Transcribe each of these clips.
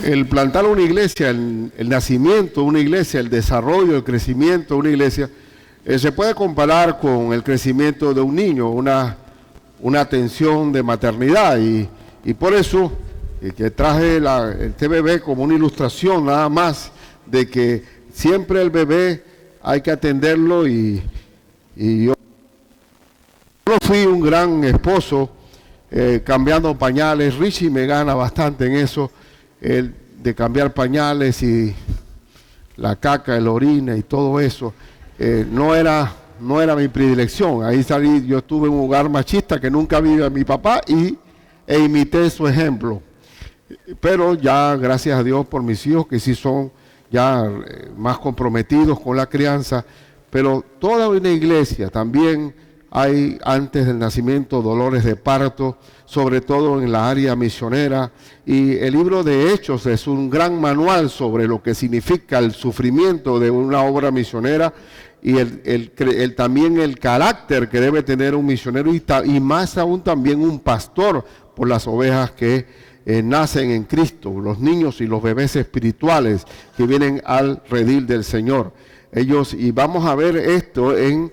El plantar una iglesia, el nacimiento de una iglesia, el desarrollo, el crecimiento de una iglesia, se puede comparar con el crecimiento de un niño, una atención de maternidad. Y por eso que traje este bebé como una ilustración nada más de que siempre el bebé hay que atenderlo. Y yo no fui un gran esposo cambiando pañales. Richie me gana bastante en eso, de cambiar pañales y la caca, el orina y todo eso. No era mi predilección. Ahí salí, yo estuve en un hogar machista que nunca vi a mi papá e imité su ejemplo. Pero ya, gracias a Dios por mis hijos que sí son ya más comprometidos con la crianza. Pero toda una iglesia también hay antes del nacimiento dolores de parto, sobre todo en la área misionera. Y el libro de Hechos es un gran manual sobre lo que significa el sufrimiento de una obra misionera y también el carácter que debe tener un misionero y más aún también un pastor por las ovejas que nacen en Cristo, los niños y los bebés espirituales que vienen al redil del Señor. Y vamos a ver esto en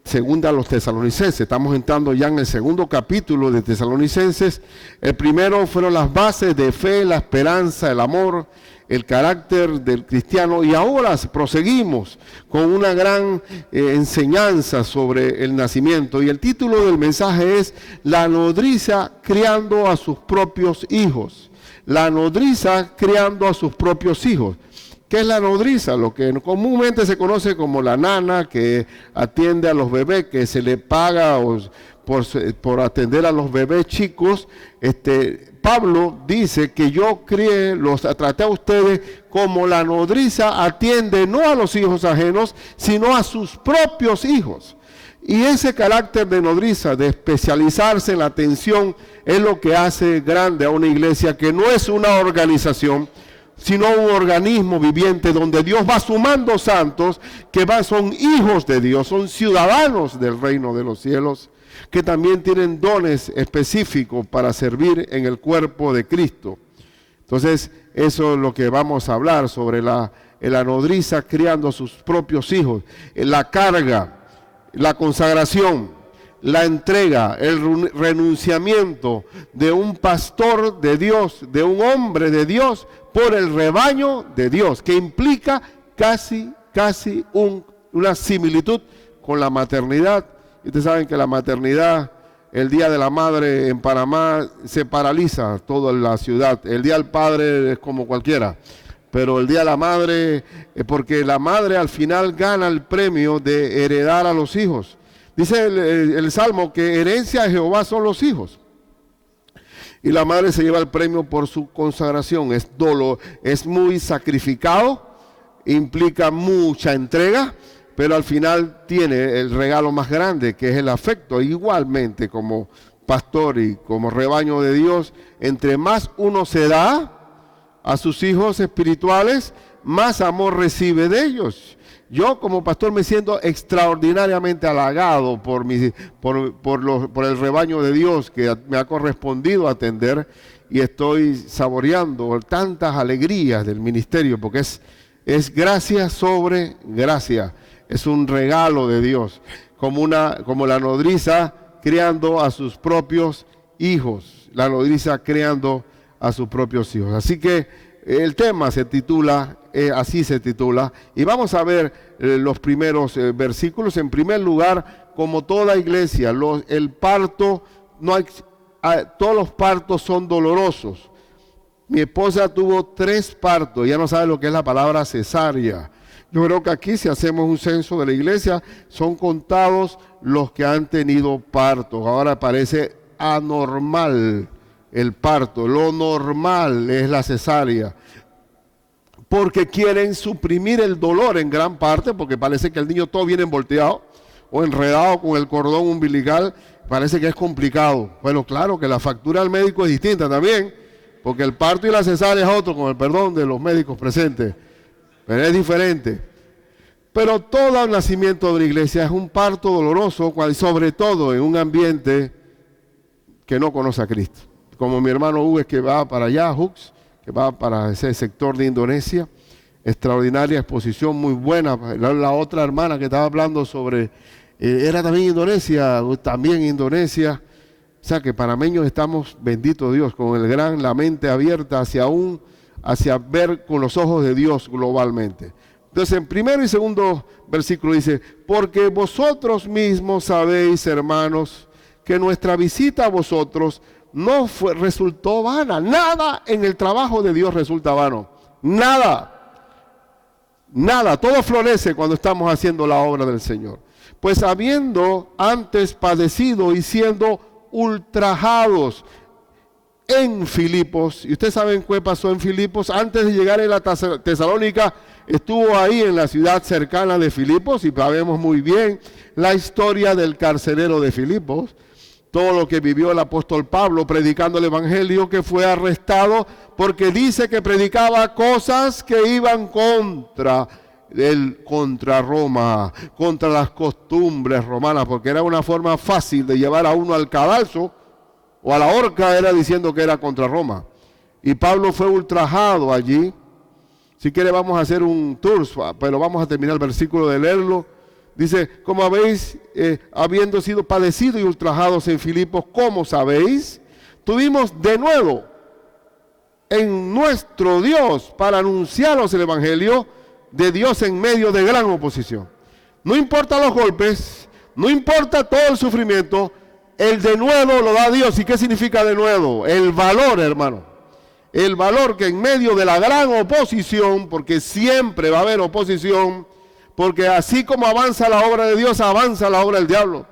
segunda a los Tesalonicenses. Estamos entrando ya en el segundo capítulo de Tesalonicenses. El primero fueron las bases de fe, la esperanza, el amor, el carácter del cristiano, y ahora proseguimos con una gran enseñanza sobre el nacimiento, y el título del mensaje es La nodriza criando a sus propios hijos. La nodriza criando a sus propios hijos. ¿Qué es la nodriza? Lo que comúnmente se conoce como la nana, que atiende a los bebés, que se le paga por atender a los bebés chicos. Pablo dice que yo traté a ustedes como la nodriza atiende no a los hijos ajenos, sino a sus propios hijos. Y ese carácter de nodriza, de especializarse en la atención, es lo que hace grande a una iglesia que no es una organización, sino un organismo viviente donde Dios va sumando santos que son hijos de Dios, son ciudadanos del reino de los cielos, que también tienen dones específicos para servir en el cuerpo de Cristo. Entonces, eso es lo que vamos a hablar sobre la nodriza criando a sus propios hijos, la carga, la consagración, la entrega, el renunciamiento de un pastor de Dios, de un hombre de Dios, por el rebaño de Dios, que implica casi una similitud con la maternidad. Y ustedes saben que la maternidad, el Día de la Madre en Panamá se paraliza toda la ciudad. El Día del Padre es como cualquiera, pero el Día de la Madre, porque la madre al final gana el premio de heredar a los hijos. Dice el Salmo que herencia de Jehová son los hijos. Y la madre se lleva el premio por su consagración. Es muy sacrificado, implica mucha entrega, pero al final tiene el regalo más grande, que es el afecto. Igualmente, como pastor y como rebaño de Dios, entre más uno se da a sus hijos espirituales, más amor recibe de ellos. Yo como pastor me siento extraordinariamente halagado por el rebaño de Dios que me ha correspondido atender, y estoy saboreando tantas alegrías del ministerio, porque es gracia sobre gracia, es un regalo de Dios, como la nodriza criando a sus propios hijos, la nodriza criando a sus propios hijos. Así que el tema así se titula, y vamos a ver los primeros versículos. En primer lugar, como toda iglesia, el parto, todos los partos son dolorosos. Mi esposa tuvo 3 partos, ya no sabe lo que es la palabra cesárea. Yo creo que aquí, si hacemos un censo de la iglesia, son contados los que han tenido partos. Ahora parece anormal el parto, lo normal es la cesárea, porque quieren suprimir el dolor en gran parte, porque parece que el niño todo viene volteado o enredado con el cordón umbilical, parece que es complicado. Bueno, claro que la factura al médico es distinta también, porque el parto y la cesárea es otro, con el perdón de los médicos presentes, pero es diferente. Pero todo el nacimiento de la iglesia es un parto doloroso, sobre todo en un ambiente que no conoce a Cristo. Como mi hermano Hugo, que va para allá, Hux, que va para ese sector de Indonesia. Extraordinaria exposición, muy buena. La otra hermana que estaba hablando sobre, era también Indonesia, O sea que panameños estamos, bendito Dios, con la mente abierta hacia ver con los ojos de Dios globalmente. Entonces, en primero y segundo versículo dice, porque vosotros mismos sabéis, hermanos, que nuestra visita a vosotros resultó vana. Nada en el trabajo de Dios resulta vano. Nada. Todo florece cuando estamos haciendo la obra del Señor. Pues habiendo antes padecido y siendo ultrajados en Filipos, y ustedes saben qué pasó en Filipos, antes de llegar a la Tesalónica, estuvo ahí en la ciudad cercana de Filipos, y sabemos muy bien la historia del carcelero de Filipos, todo lo que vivió el apóstol Pablo predicando el evangelio, que fue arrestado porque dice que predicaba cosas que iban contra Roma, contra las costumbres romanas, porque era una forma fácil de llevar a uno al cadalso o a la horca, era diciendo que era contra Roma. Y Pablo fue ultrajado allí. Si quiere vamos a hacer un tour, pero vamos a terminar el versículo de leerlo. Dice, como habéis, habiendo sido padecidos y ultrajados en Filipos, como sabéis, tuvimos de nuevo en nuestro Dios para anunciaros el evangelio de Dios en medio de gran oposición. No importa los golpes, no importa todo el sufrimiento, el de nuevo lo da Dios. ¿Y qué significa de nuevo? El valor, hermano. El valor que en medio de la gran oposición, porque siempre va a haber oposición, porque así como avanza la obra de Dios, avanza la obra del diablo.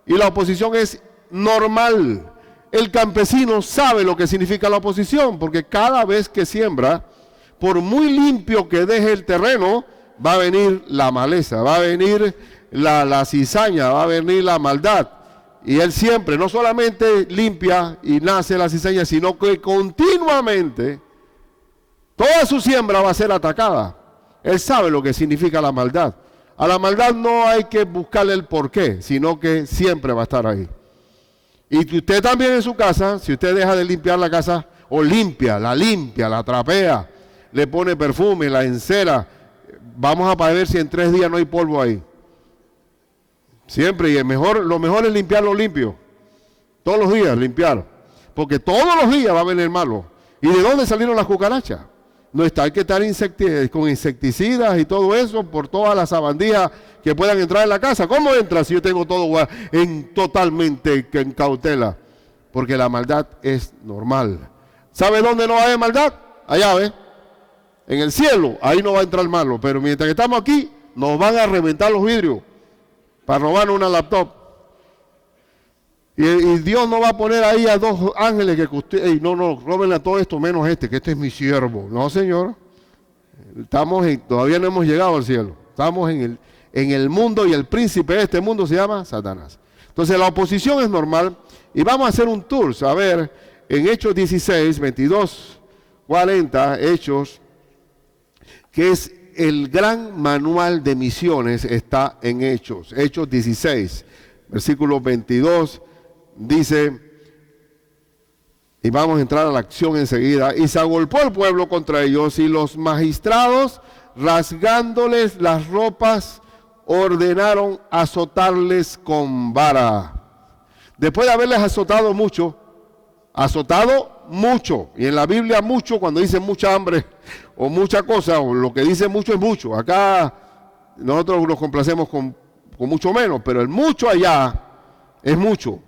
Y la oposición es normal. El campesino sabe lo que significa la oposición, porque cada vez que siembra, por muy limpio que deje el terreno, va a venir la maleza, va a venir la cizaña, va a venir la maldad. Y él siempre, no solamente limpia y nace la cizaña, sino que continuamente toda su siembra va a ser atacada. Él sabe lo que significa la maldad. A la maldad no hay que buscarle el porqué, sino que siempre va a estar ahí. Y usted también en su casa, si usted deja de limpiar la casa, o limpia, la trapea, le pone perfume, la encera, vamos a ver si en 3 días no hay polvo ahí. Siempre, y lo mejor es limpiarlo limpio. Todos los días limpiar. Porque todos los días va a venir malo. ¿Y de dónde salieron las cucarachas? No está, hay que estar con insecticidas y todo eso por todas las sabandijas que puedan entrar en la casa. ¿Cómo entra si yo tengo todo totalmente en cautela? Porque la maldad es normal. ¿Sabe dónde no hay maldad? Allá, ¿ves? En el cielo, ahí no va a entrar malo. Pero mientras que estamos aquí, nos van a reventar los vidrios para robar una laptop. Y Dios no va a poner ahí a 2 ángeles que usted, no, róbenle a todo esto menos que este es mi siervo. No, Señor. Todavía no hemos llegado al cielo. Estamos en el mundo, y el príncipe de este mundo se llama Satanás. Entonces la oposición es normal, y vamos a hacer un tour, a ver, en Hechos 16, 22, 40, Hechos, que es el gran manual de misiones, está en Hechos. Hechos 16, versículo 22, dice, y vamos a entrar a la acción enseguida, y se agolpó el pueblo contra ellos, y los magistrados, rasgándoles las ropas, ordenaron azotarles con vara. Después de haberles azotado mucho, y en la Biblia mucho, cuando dice mucha hambre o mucha cosa, o lo que dice mucho es mucho. Acá nosotros nos complacemos con mucho menos, pero el mucho allá es mucho.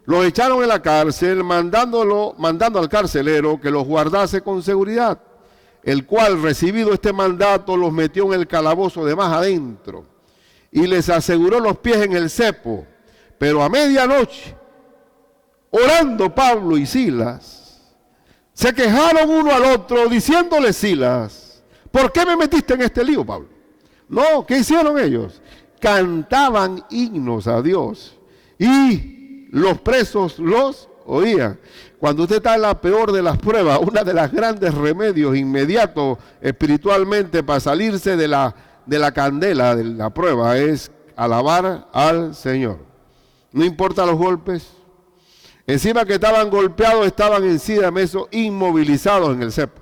Los echaron en la cárcel, mandando al carcelero que los guardase con seguridad, el cual, recibido este mandato, los metió en el calabozo de más adentro y les aseguró los pies en el cepo. Pero a medianoche, orando Pablo y Silas, se quejaron uno al otro, diciéndole Silas, ¿por qué me metiste en este lío, Pablo? No, ¿qué hicieron ellos? Cantaban himnos a Dios y los presos los oían. Cuando usted está en la peor de las pruebas, una de las grandes remedios inmediatos espiritualmente para salirse de la candela de la prueba es alabar al Señor. No importa los golpes. Encima que estaban golpeados, estaban en sí de meso inmovilizados en el cepo.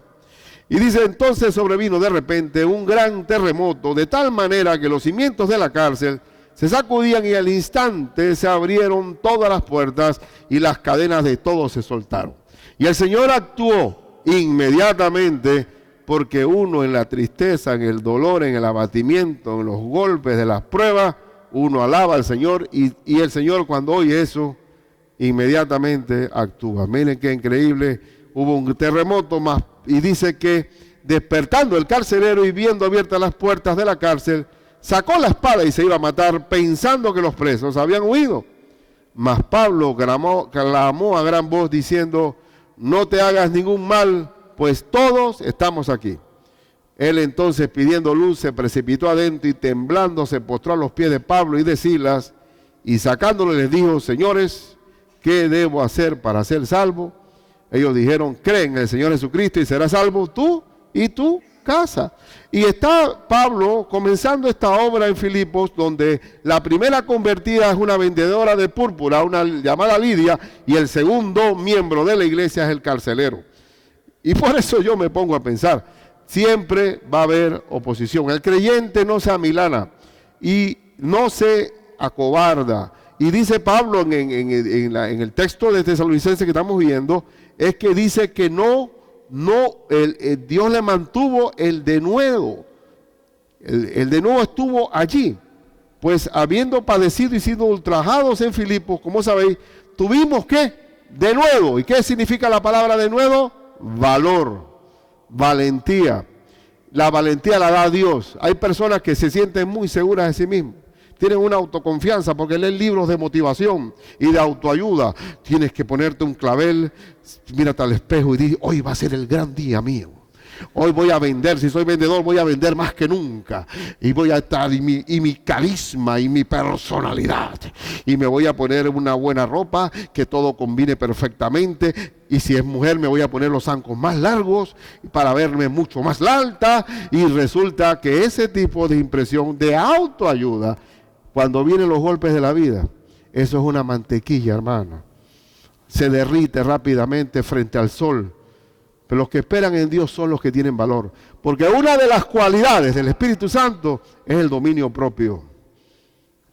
Y dice, entonces sobrevino de repente un gran terremoto, de tal manera que los cimientos de la cárcel se sacudían y al instante se abrieron todas las puertas y las cadenas de todos se soltaron. Y el Señor actuó inmediatamente, porque uno en la tristeza, en el dolor, en el abatimiento, en los golpes de las pruebas, uno alaba al Señor y el Señor cuando oye eso, inmediatamente actúa. Miren qué increíble, hubo un terremoto más y dice que despertando el carcelero y viendo abiertas las puertas de la cárcel, sacó la espada y se iba a matar pensando que los presos habían huido. Mas Pablo clamó a gran voz diciendo, no te hagas ningún mal, pues todos estamos aquí. Él entonces, pidiendo luz, se precipitó adentro y temblando se postró a los pies de Pablo y de Silas, y sacándole les dijo, señores, ¿qué debo hacer para ser salvo? Ellos dijeron, cree en el Señor Jesucristo y serás salvo tú y tu casa. Y está Pablo comenzando esta obra en Filipos, donde la primera convertida es una vendedora de púrpura, una llamada Lidia, y el segundo miembro de la iglesia es el carcelero. Y por eso yo me pongo a pensar, siempre va a haber oposición. El creyente no se amilana y no se acobarda. Y dice Pablo en el texto de Tesalonicenses que estamos viendo, es que dice que Dios le mantuvo el denuedo. El denuedo estuvo allí. Pues habiendo padecido y sido ultrajados en Filipos, como sabéis, tuvimos ¿qué? Denuedo. ¿Y qué significa la palabra denuedo? Valor, valentía. La valentía la da Dios. Hay personas que se sienten muy seguras de sí mismas. Tienen una autoconfianza porque leen libros de motivación y de autoayuda. Tienes que ponerte un clavel, mírate al espejo y di, hoy va a ser el gran día mío. Hoy voy a vender, si soy vendedor voy a vender más que nunca. Y voy a estar, y mi carisma y mi personalidad. Y me voy a poner una buena ropa, que todo combine perfectamente. Y si es mujer me voy a poner los zancos más largos para verme mucho más alta. Y resulta que ese tipo de impresión de autoayuda, cuando vienen los golpes de la vida, eso es una mantequilla, hermano. Se derrite rápidamente frente al sol. Pero los que esperan en Dios son los que tienen valor. Porque una de las cualidades del Espíritu Santo es el dominio propio.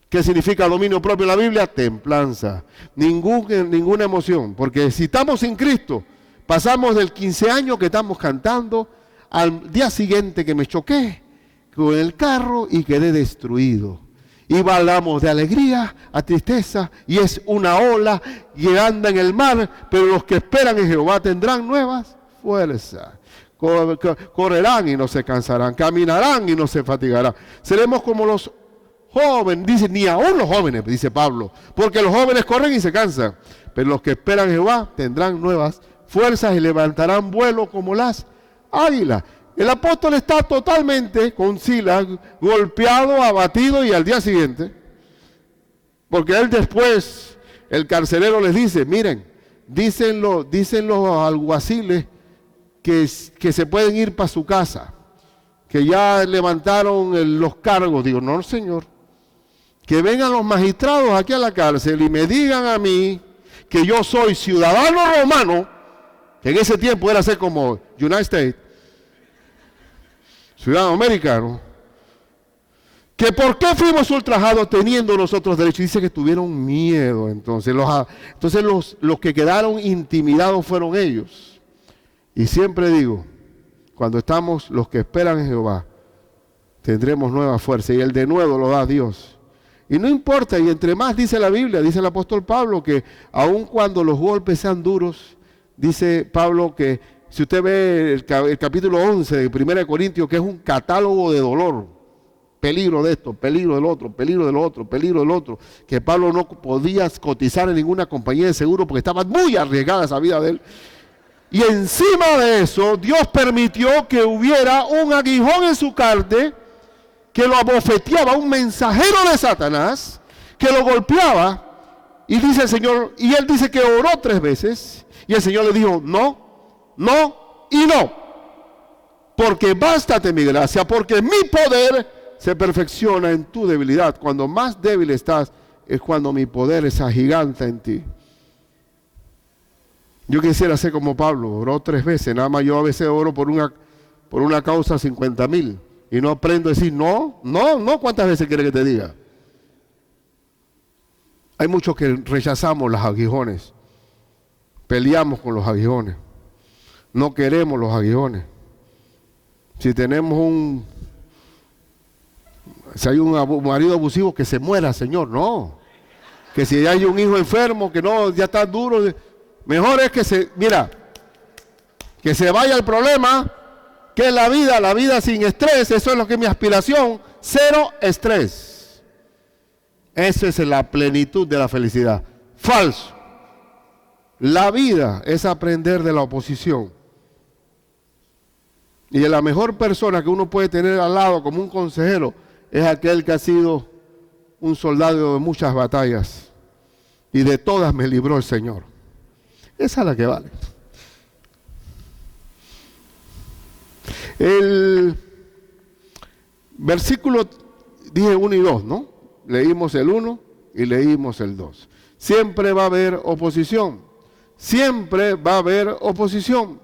¿Qué significa dominio propio en la Biblia? Templanza. Ninguna emoción. Porque si estamos sin Cristo, pasamos del 15 años que estamos cantando al día siguiente que me choqué con el carro y quedé destruido. Y bailamos de alegría a tristeza y es una ola y anda en el mar, pero los que esperan en Jehová tendrán nuevas fuerzas. Correrán y no se cansarán, caminarán y no se fatigarán. Seremos como los jóvenes, dice, ni aún los jóvenes, dice Pablo, porque los jóvenes corren y se cansan, pero los que esperan en Jehová tendrán nuevas fuerzas y levantarán vuelo como las águilas. El apóstol está totalmente con Silas, golpeado, abatido y al día siguiente, porque él después, el carcelero les dice, miren, dicen los alguaciles que se pueden ir para su casa, que ya levantaron los cargos. Digo, no, señor, que vengan los magistrados aquí a la cárcel y me digan a mí que yo soy ciudadano romano, que en ese tiempo era ser como United States, ciudadano americano, que por qué fuimos ultrajados teniendo nosotros derechos. Dice que tuvieron miedo. Entonces los que quedaron intimidados fueron ellos. Y siempre digo, cuando estamos los que esperan en Jehová, tendremos nueva fuerza y el denuedo lo da Dios. Y no importa, y entre más dice la Biblia, dice el apóstol Pablo, que aun cuando los golpes sean duros, dice Pablo que si usted ve el capítulo 11 de 1 Corintios, que es un catálogo de dolor, peligro de esto, peligro del otro, peligro del otro, peligro del otro, que Pablo no podía cotizar en ninguna compañía de seguro porque estaba muy arriesgada esa vida de él. Y encima de eso, Dios permitió que hubiera un aguijón en su carne que lo abofeteaba, un mensajero de Satanás que lo golpeaba. Y dice el Señor, y él dice que oró 3 veces, y el Señor le dijo, no, no y no, porque bástate mi gracia, porque mi poder se perfecciona en tu debilidad. Cuando más débil estás, es cuando mi poder se agiganta en ti. Yo quisiera ser como Pablo, oró 3 veces, nada más yo a veces oro por por una causa 50,000 y no aprendo a decir no, ¿cuántas veces quiere que te diga? Hay muchos que rechazamos los aguijones, peleamos con los aguijones, no queremos los aguijones. Si hay un marido abusivo, que se muera, Señor, no. Que si hay un hijo enfermo, que no, ya está duro, mejor es que que se vaya el problema, que la vida sin estrés. Eso es lo que es mi aspiración, 0 estrés. Esa es la plenitud de la felicidad. Falso. La vida es aprender de la oposición. Y la mejor persona que uno puede tener al lado como un consejero es aquel que ha sido un soldado de muchas batallas y de todas me libró el Señor. Esa es la que vale. El versículo, dije 1 y 2, ¿no? Leímos el 1 y leímos el 2. Siempre va a haber oposición. Siempre va a haber oposición.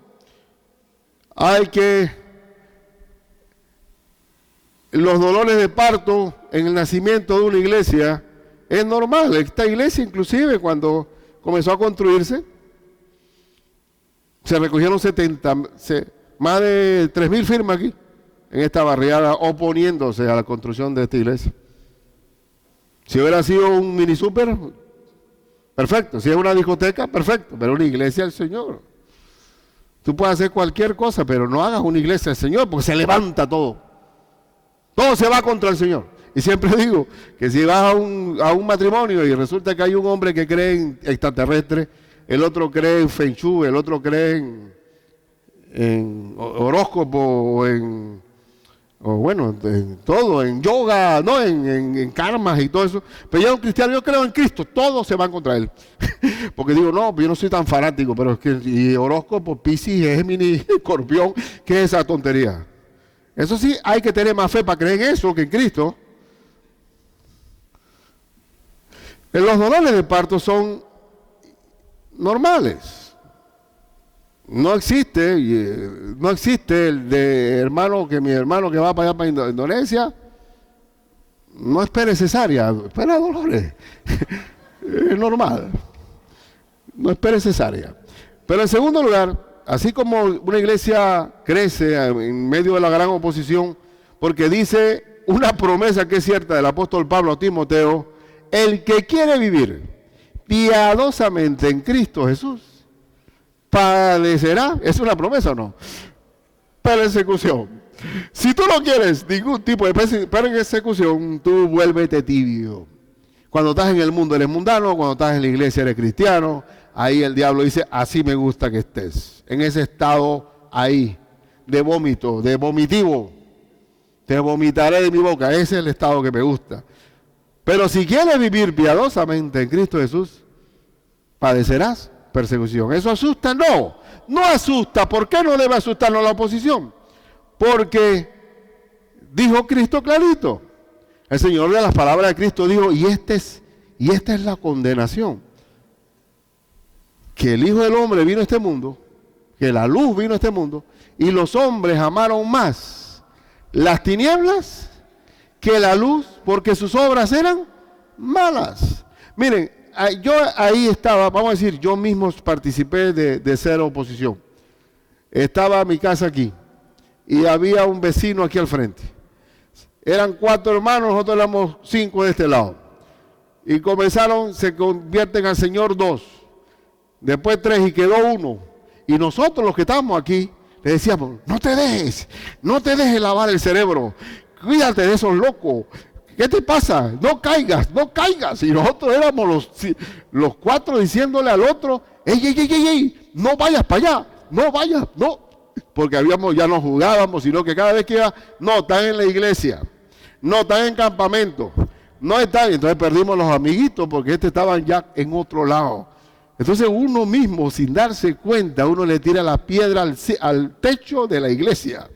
Los dolores de parto en el nacimiento de una iglesia es normal. Esta iglesia, inclusive, cuando comenzó a construirse, se recogieron más de 3,000 firmas aquí, en esta barriada, oponiéndose a la construcción de esta iglesia. Si hubiera sido un mini súper, perfecto. Si es una discoteca, perfecto. Pero una iglesia del Señor. Tú puedes hacer cualquier cosa, pero no hagas una iglesia del Señor, porque se levanta todo. Todo se va contra el Señor. Y siempre digo que si vas a un matrimonio y resulta que hay un hombre que cree en extraterrestres, el otro cree en Feng Shui, el otro cree en horóscopo en todo, en yoga, ¿no? en karmas y todo eso. Pero yo, un cristiano, yo creo en Cristo, todos se van contra él. Porque digo, no, yo no soy tan fanático, pero es que y horóscopo, Piscis, Géminis, Escorpión, ¿qué es esa tontería? Eso sí, hay que tener más fe para creer en eso que en Cristo. Los dolores de parto son normales. No existe el de mi hermano que va para allá, para Indonesia, no espere cesárea, espera dolores. Es normal. No espere cesárea. Pero en segundo lugar, así como una iglesia crece en medio de la gran oposición, porque dice una promesa que es cierta del apóstol Pablo a Timoteo: el que quiere vivir piadosamente en Cristo Jesús, padecerá. ¿Es una promesa o no? Persecución. Si tú no quieres ningún tipo de persecución, tú vuélvete tibio. Cuando estás en el mundo eres mundano, cuando estás en la iglesia eres cristiano. Ahí el diablo dice, así me gusta que estés. En ese estado ahí, de vómito, de vomitivo. Te vomitaré de mi boca. Ese es el estado que me gusta. Pero si quieres vivir piadosamente en Cristo Jesús, padecerás persecución. ¿Eso asusta? No, no asusta. ¿Por qué no debe asustarnos la oposición? Porque dijo Cristo clarito. El Señor de las palabras de Cristo dijo, y esta es la condenación. Que el Hijo del Hombre vino a este mundo, que la luz vino a este mundo, y los hombres amaron más las tinieblas que la luz, porque sus obras eran malas. Miren, yo ahí estaba, vamos a decir, yo mismo participé de ser oposición. Estaba mi casa aquí y había un vecino aquí al frente. Eran 4 hermanos, nosotros éramos 5 de este lado. Y se convierten al Señor 2, después 3 y quedó 1. Y nosotros los que estábamos aquí, le decíamos, no te dejes lavar el cerebro, cuídate de esos locos. ¿Qué te pasa? No caigas. Y nosotros éramos los 4 diciéndole al otro, ey, no vayas para allá, no vayas, no. Porque ya no jugábamos, sino que cada vez que iba, no, están en la iglesia, no, están en campamento, no están. Entonces perdimos los amiguitos porque estaban ya en otro lado. Entonces uno mismo, sin darse cuenta, uno le tira la piedra al techo de la iglesia.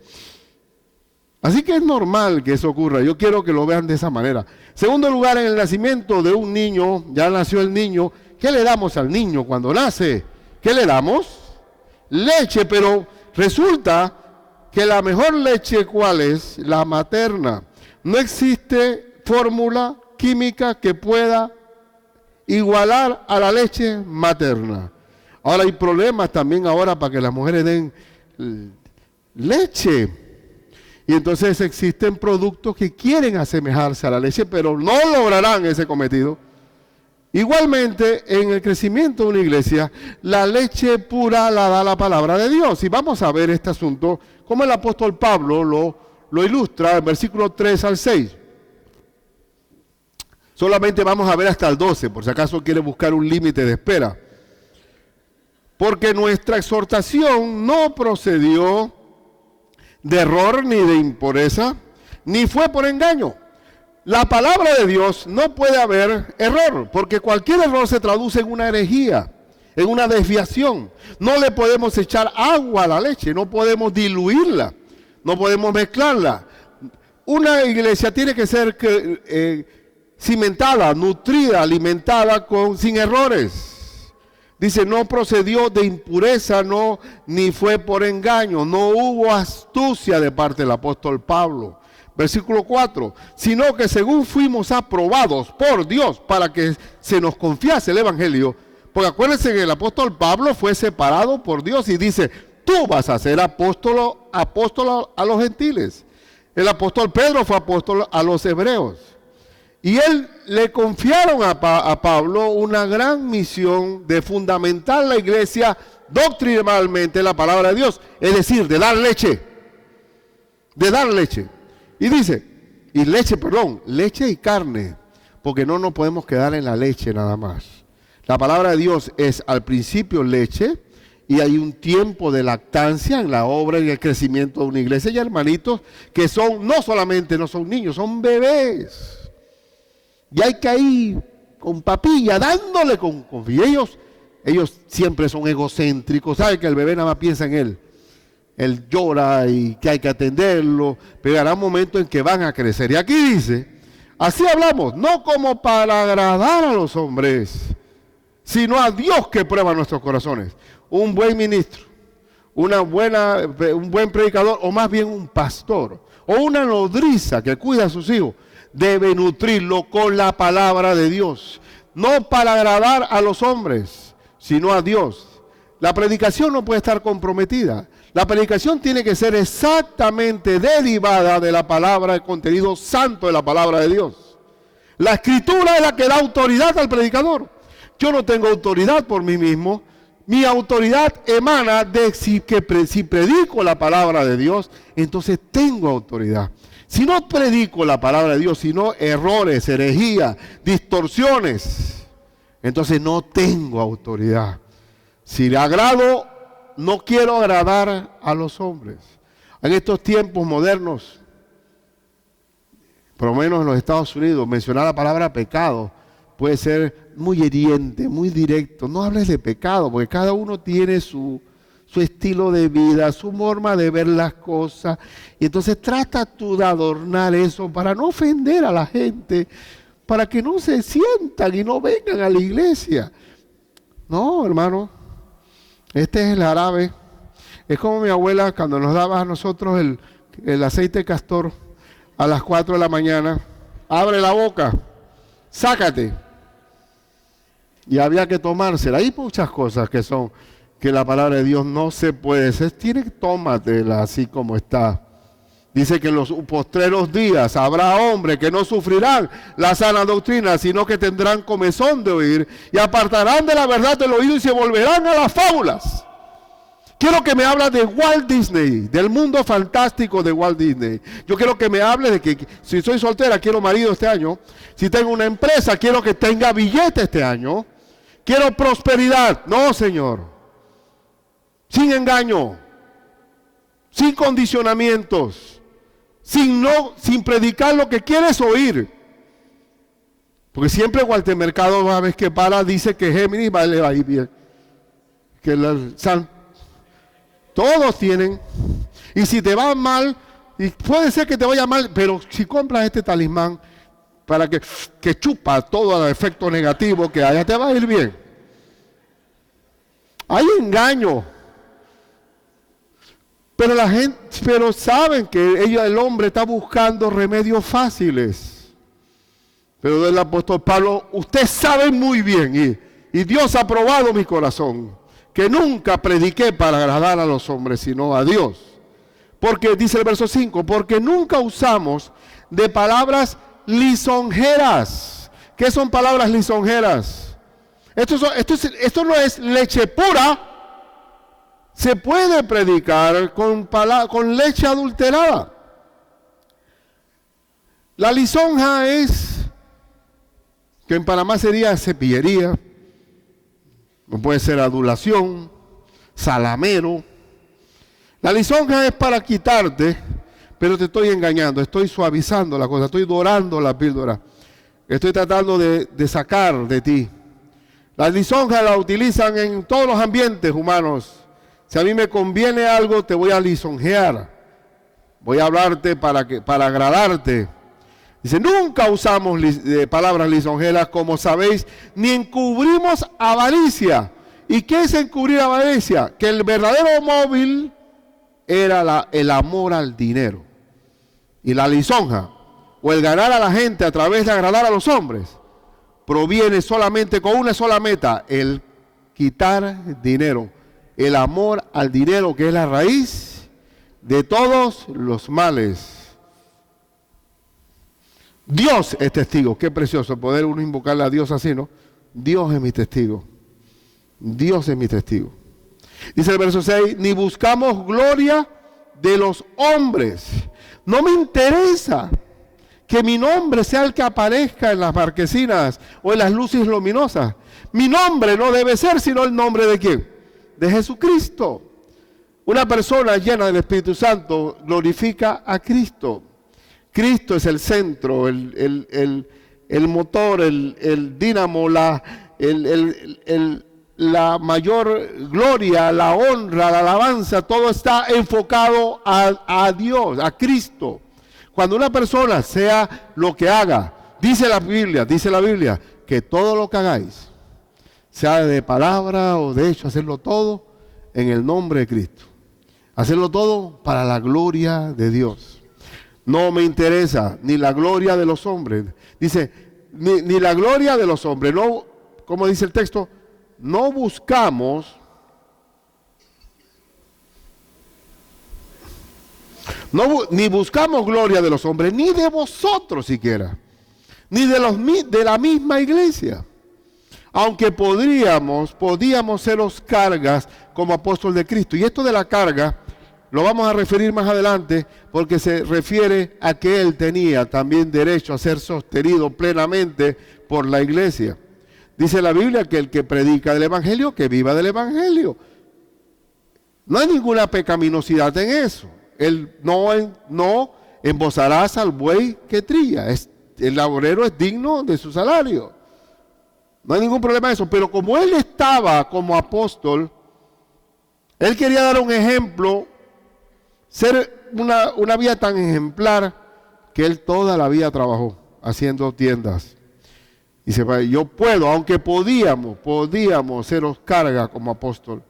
Así que es normal que eso ocurra. Yo quiero que lo vean de esa manera. Segundo lugar, en el nacimiento de un niño, ya nació el niño. ¿Qué le damos al niño cuando nace? ¿Qué le damos? Leche, pero resulta que la mejor leche, ¿cuál es? La materna. No existe fórmula química que pueda igualar a la leche materna. Ahora hay problemas también ahora para que las mujeres den leche. Y entonces existen productos que quieren asemejarse a la leche, pero no lograrán ese cometido. Igualmente, en el crecimiento de una iglesia, la leche pura la da la palabra de Dios. Y vamos a ver este asunto, como el apóstol Pablo lo ilustra en versículos 3 al 6. Solamente vamos a ver hasta el 12, por si acaso quiere buscar un límite de espera. Porque nuestra exhortación no procedió de error ni de impureza, ni fue por engaño. La palabra de Dios no puede haber error, porque cualquier error se traduce en una herejía, en una desviación. No le podemos echar agua a la leche, no podemos diluirla, no podemos mezclarla. Una iglesia tiene que ser cimentada, nutrida, alimentada sin errores. Dice, no procedió de impureza, no, ni fue por engaño, no hubo astucia de parte del apóstol Pablo. Versículo 4, sino que según fuimos aprobados por Dios para que se nos confiase el evangelio, porque acuérdense que el apóstol Pablo fue separado por Dios y dice, tú vas a ser apóstol a los gentiles. El apóstol Pedro fue apóstol a los hebreos. Y él le confiaron a Pablo una gran misión de fundamentar la iglesia doctrinalmente la palabra de Dios, es decir, de dar leche. De dar leche. Y dice, leche y carne, porque no nos podemos quedar en la leche nada más. La palabra de Dios es al principio leche y hay un tiempo de lactancia en la obra y el crecimiento de una iglesia. Y hermanitos que no solamente no son niños, son bebés. Y hay que ir con papilla, dándole con y ellos siempre son egocéntricos, saben que el bebé nada más piensa en él. Él llora y que hay que atenderlo, pero habrá un momento en que van a crecer. Y aquí dice, así hablamos, no como para agradar a los hombres, sino a Dios que prueba nuestros corazones. Un buen ministro, un buen predicador, o más bien un pastor, o una nodriza que cuida a sus hijos, debe nutrirlo con la palabra de Dios, no para agradar a los hombres, sino a Dios. La predicación no puede estar comprometida. La predicación tiene que ser exactamente derivada de la palabra, el contenido santo de la palabra de Dios. La escritura es la que da autoridad al predicador. Yo no tengo autoridad por mí mismo. Mi autoridad emana de si predico la palabra de Dios, entonces tengo autoridad. Si no predico la palabra de Dios, sino errores, herejías, distorsiones, entonces no tengo autoridad. Si le agrado, no quiero agradar a los hombres. En estos tiempos modernos, por lo menos en los Estados Unidos, mencionar la palabra pecado puede ser muy hiriente, muy directo. No hables de pecado, porque cada uno tiene su estilo de vida, su forma de ver las cosas. Y entonces trata tú de adornar eso para no ofender a la gente, para que no se sientan y no vengan a la iglesia. No, hermano, este es el árabe. Es como mi abuela cuando nos daba a nosotros el aceite de castor a las 4 de la mañana. Abre la boca, sácate. Y había que tomársela. Hay muchas cosas que la palabra de Dios no se puede hacer. Tómatela así como está. Dice que en los postreros días habrá hombres que no sufrirán la sana doctrina, sino que tendrán comezón de oír y apartarán de la verdad del oído y se volverán a las fábulas. Quiero que me hable de Walt Disney, del mundo fantástico de Walt Disney. Yo quiero que me hable de que si soy soltera, quiero marido este año. Si tengo una empresa, quiero que tenga billete este año. Quiero prosperidad. No, Señor. Sin engaño. Sin condicionamientos. Sin predicar lo que quieres oír. Porque siempre Walter Mercado, una vez que para, dice que Géminis le va a ir bien. Que todos tienen. Y si te va mal, y puede ser que te vaya mal, pero si compras este talismán para que chupa todo el efecto negativo que haya, te va a ir bien. Hay engaño. Pero saben que el hombre está buscando remedios fáciles. Pero el apóstol Pablo, usted sabe muy bien, y Dios ha probado mi corazón, que nunca prediqué para agradar a los hombres, sino a Dios. Porque, dice el verso 5, porque nunca usamos de palabras lisonjeras. ¿Qué son palabras lisonjeras? Esto no es leche pura. Se puede predicar con leche adulterada. La lisonja que en Panamá sería cepillería, no puede ser adulación, salamero. La lisonja es para quitarte, pero te estoy engañando, estoy suavizando la cosa, estoy dorando la píldora, estoy tratando de sacar de ti. La lisonja la utilizan en todos los ambientes humanos. Si a mí me conviene algo, te voy a lisonjear. Voy a hablarte para agradarte. Dice, nunca usamos palabras lisonjeras, como sabéis, ni encubrimos avaricia. ¿Y qué es encubrir avaricia? Que el verdadero móvil era el amor al dinero. Y la lisonja, o el ganar a la gente a través de agradar a los hombres, proviene solamente con una sola meta, el quitar dinero. El amor al dinero, que es la raíz de todos los males. Dios es testigo. Qué precioso poder uno invocarle a Dios así, ¿no? Dios es mi testigo. Dios es mi testigo. Dice el verso 6, ni buscamos gloria de los hombres. No me interesa que mi nombre sea el que aparezca en las marquesinas o en las luces luminosas. Mi nombre no debe ser sino el nombre de ¿quién? De Jesucristo. Una persona llena del Espíritu Santo glorifica a Cristo. Cristo es el centro, el motor, el dínamo, la mayor gloria, la honra, la alabanza, todo está enfocado a Dios, a Cristo. Cuando una persona sea lo que haga, dice la Biblia, que todo lo que hagáis, sea de palabra o de hecho, hacerlo todo en el nombre de Cristo. Hacerlo todo para la gloria de Dios. No me interesa ni la gloria de los hombres. Dice, ni la gloria de los hombres. No, como dice el texto, no buscamos, ni buscamos gloria de los hombres, ni de vosotros siquiera, ni de la misma iglesia. Aunque podíamos seros cargas como apóstol de Cristo. Y esto de la carga lo vamos a referir más adelante, porque se refiere a que él tenía también derecho a ser sostenido plenamente por la iglesia. Dice la Biblia que el que predica del Evangelio, que viva del Evangelio. No hay ninguna pecaminosidad en eso. Él no embozarás al buey que trilla. El laborero es digno de su salario. No hay ningún problema en eso. Pero como él estaba como apóstol, él quería dar un ejemplo, ser una vida tan ejemplar, que él toda la vida trabajó haciendo tiendas. Y dice, yo puedo, aunque podíamos seros carga como apóstol.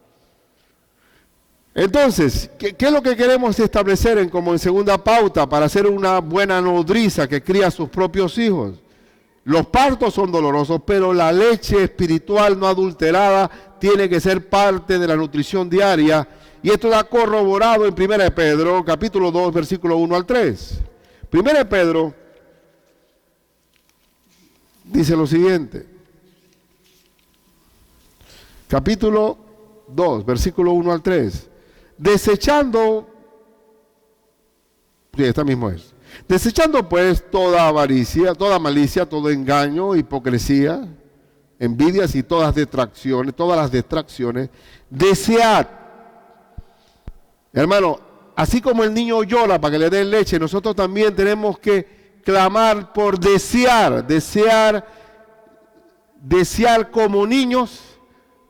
Entonces, ¿qué es lo que queremos establecer como en segunda pauta para ser una buena nodriza que cría a sus propios hijos? Los partos son dolorosos, pero la leche espiritual no adulterada tiene que ser parte de la nutrición diaria. Y esto está corroborado en 1 Pedro, capítulo 2, versículo 1 al 3. 1 Pedro dice lo siguiente. Capítulo 2, versículo 1 al 3. Desechando pues toda avaricia, toda malicia, todo engaño, hipocresía, envidias y todas las distracciones, desead. Hermano, así como el niño llora para que le den leche, nosotros también tenemos que clamar por desear como niños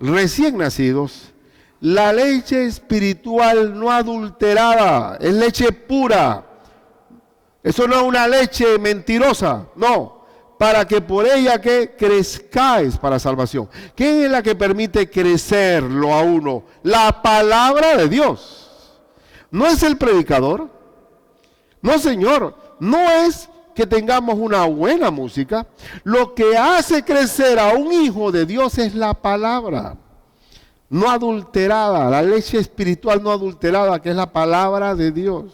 recién nacidos, la leche espiritual no adulterada, es leche pura. Eso no es una leche mentirosa, no, para que por ella que crezcáis para salvación. ¿Quién es la que permite crecerlo a uno? La palabra de Dios. No es el predicador. No, señor. No es que tengamos una buena música. Lo que hace crecer a un hijo de Dios es la palabra. No adulterada, la leche espiritual no adulterada, que es la palabra de Dios.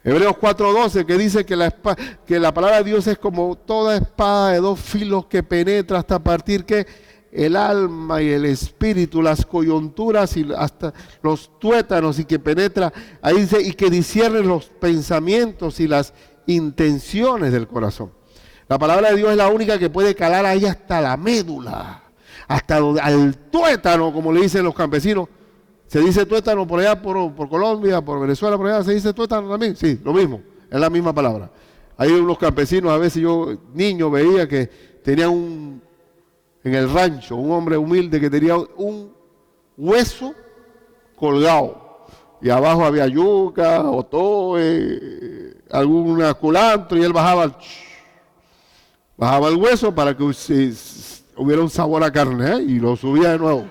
Hebreos 4:12, que dice que la palabra de Dios es como toda espada de dos filos que penetra hasta partir que el alma y el espíritu, las coyunturas y hasta los tuétanos, y que penetra, ahí dice, y que discierne los pensamientos y las intenciones del corazón. La palabra de Dios es la única que puede calar ahí hasta la médula, hasta al tuétano, como le dicen los campesinos. ¿Se dice tuétano por allá, por Colombia, por Venezuela, por allá? ¿Se dice tuétano también? Sí, lo mismo, es la misma palabra. Hay unos campesinos, a veces yo, niño, veía que tenían en el rancho, un hombre humilde que tenía un hueso colgado. Y abajo había yuca, otoe, alguna culantro, y él bajaba el hueso para que hubiera un sabor a carne, y lo subía de nuevo.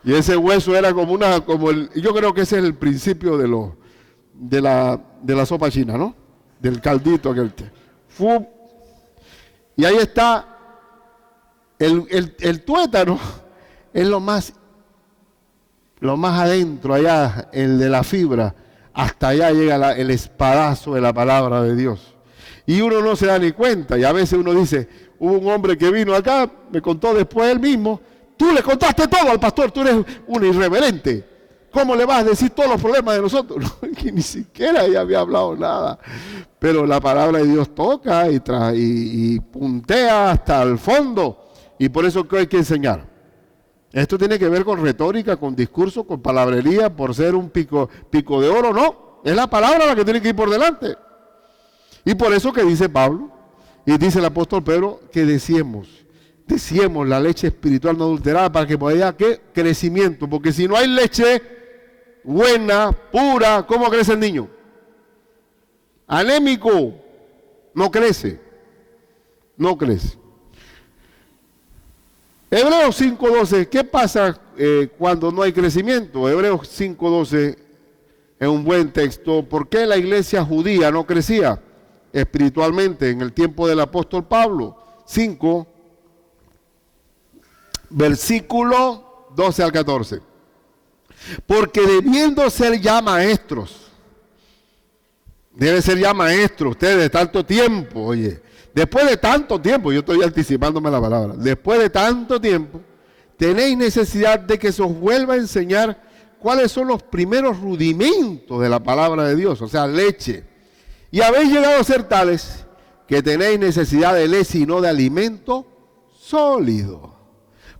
Y ese hueso era yo creo que ese es el principio de la sopa china, ¿no? Del caldito aquel. Y ahí está, el tuétano es lo más adentro, allá, el de la fibra, hasta allá llega el espadazo de la palabra de Dios. Y uno no se da ni cuenta, y a veces uno dice, hubo un hombre que vino acá, me contó después él mismo, tú le contaste todo al pastor, tú eres un irreverente. ¿Cómo le vas a decir todos los problemas de nosotros? Que ni siquiera ella había hablado nada. Pero la palabra de Dios toca y puntea hasta el fondo. Y por eso que hay que enseñar. Esto tiene que ver con retórica, con discurso, con palabrería, por ser un pico de oro, no. Es la palabra la que tiene que ir por delante. Y por eso que dice Pablo, y dice el apóstol Pedro, que deseemos la leche espiritual no adulterada para que pueda haya ¿qué? Crecimiento. Porque si no hay leche buena, pura, ¿cómo crece el niño? Anémico, no crece. No crece. Hebreos 5:12, ¿qué pasa cuando no hay crecimiento? Hebreos 5:12 es un buen texto. ¿Por qué la iglesia judía no crecía espiritualmente en el tiempo del apóstol Pablo? 5, versículo 12 al 14. Porque debiendo ser ya maestros, debe ser ya maestro ustedes de tanto tiempo, oye, después de tanto tiempo, yo estoy anticipándome la palabra, después de tanto tiempo, tenéis necesidad de que se os vuelva a enseñar cuáles son los primeros rudimentos de la palabra de Dios, o sea, leche. Y habéis llegado a ser tales que tenéis necesidad de leche y no de alimento sólido.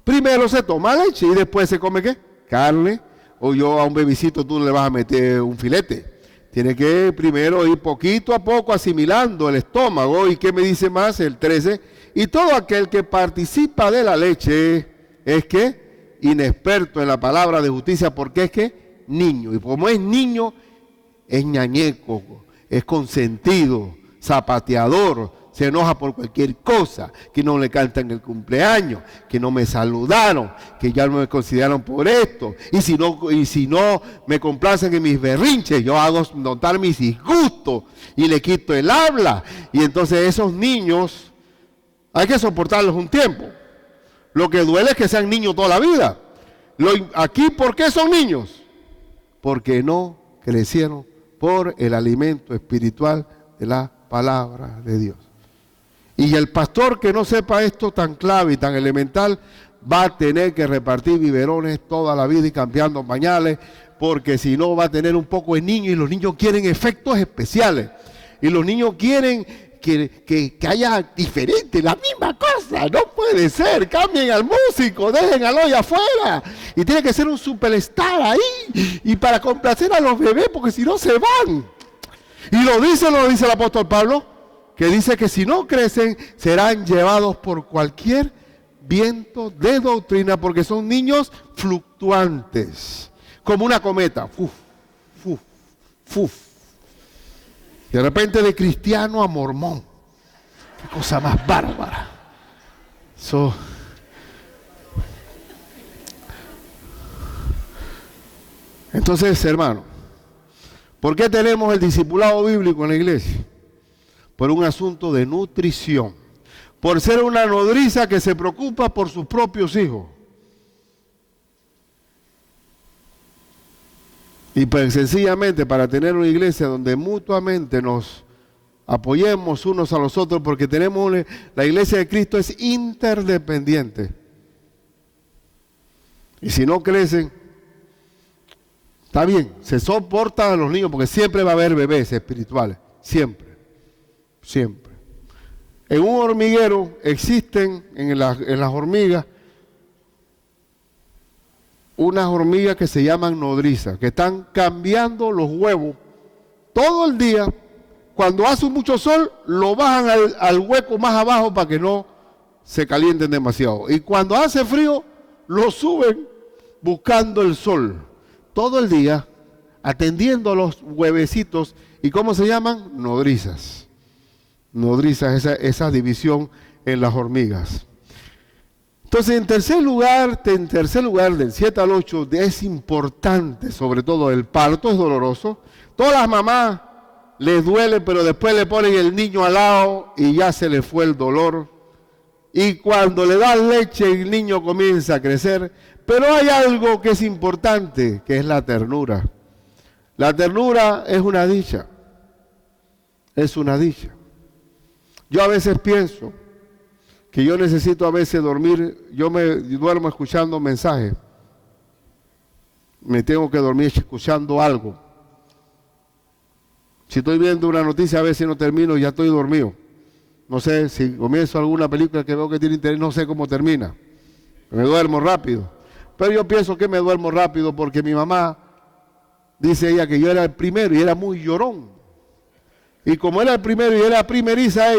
Primero se toma leche y después se come ¿qué? Carne. O yo a un bebicito tú le vas a meter un filete. Tiene que primero ir poquito a poco asimilando el estómago. ¿Y qué me dice más? El 13. Y todo aquel que participa de la leche es que inexperto en la palabra de justicia, porque es que niño. Y como es niño, es ñañeco, es consentido, zapateador, se enoja por cualquier cosa, que no le cantan el cumpleaños, que no me saludaron, que ya no me consideraron por esto, y si no me complacen en mis berrinches, yo hago notar mis disgustos y le quito el habla. Y entonces esos niños hay que soportarlos un tiempo. Lo que duele es que sean niños toda la vida. Aquí, ¿por qué son niños? Porque no crecieron por el alimento espiritual de la palabra de Dios. Y el pastor que no sepa esto tan clave y tan elemental va a tener que repartir biberones toda la vida y cambiando pañales, porque si no va a tener un poco de niño, y los niños quieren efectos especiales. Y los niños quieren que haya diferente, la misma cosa. No puede ser, cambien al músico, dejen al hoy afuera. Y tiene que ser un superstar ahí, y para complacer a los bebés, porque si no se van. Y lo dice el apóstol Pablo, que dice que si no crecen, serán llevados por cualquier viento de doctrina, porque son niños fluctuantes, como una cometa. Fuf, fuf, fuf. Y de repente de cristiano a mormón. Qué cosa más bárbara. Entonces, hermano, ¿Por qué tenemos el discipulado bíblico en la iglesia? Por un asunto de nutrición. Por ser una nodriza que se preocupa por sus propios hijos. Y pues sencillamente para tener una iglesia donde mutuamente nos apoyemos unos a los otros, porque la iglesia de Cristo es interdependiente. Y si no crecen, está bien, se soportan a los niños, porque siempre va a haber bebés espirituales, siempre, siempre. En un hormiguero existen en las hormigas unas hormigas que se llaman nodrizas, que están cambiando los huevos todo el día. Cuando hace mucho sol, lo bajan al hueco más abajo para que no se calienten demasiado. Y cuando hace frío, lo suben buscando el sol. Todo el día, atendiendo a los huevecitos. ¿Y cómo se llaman? Nodrizas. Nodrizas, esa división en las hormigas. Entonces, en tercer lugar, del 7 al 8, es importante, sobre todo el parto, es doloroso. Todas las mamás les duele, pero después le ponen el niño al lado y ya se le fue el dolor. Y cuando le dan leche, el niño comienza a crecer. Pero hay algo que es importante, que es la ternura. La ternura es una dicha. Es una dicha. Yo a veces pienso que yo necesito a veces dormir, yo me duermo escuchando mensajes. Me tengo que dormir escuchando algo. Si estoy viendo una noticia, a veces no termino y ya estoy dormido. No sé, si comienzo alguna película que veo que tiene interés, no sé cómo termina. Me duermo rápido. Pero yo pienso que me duermo rápido porque mi mamá, dice ella que yo era el primero y era muy llorón. Y como era el primero y era primeriza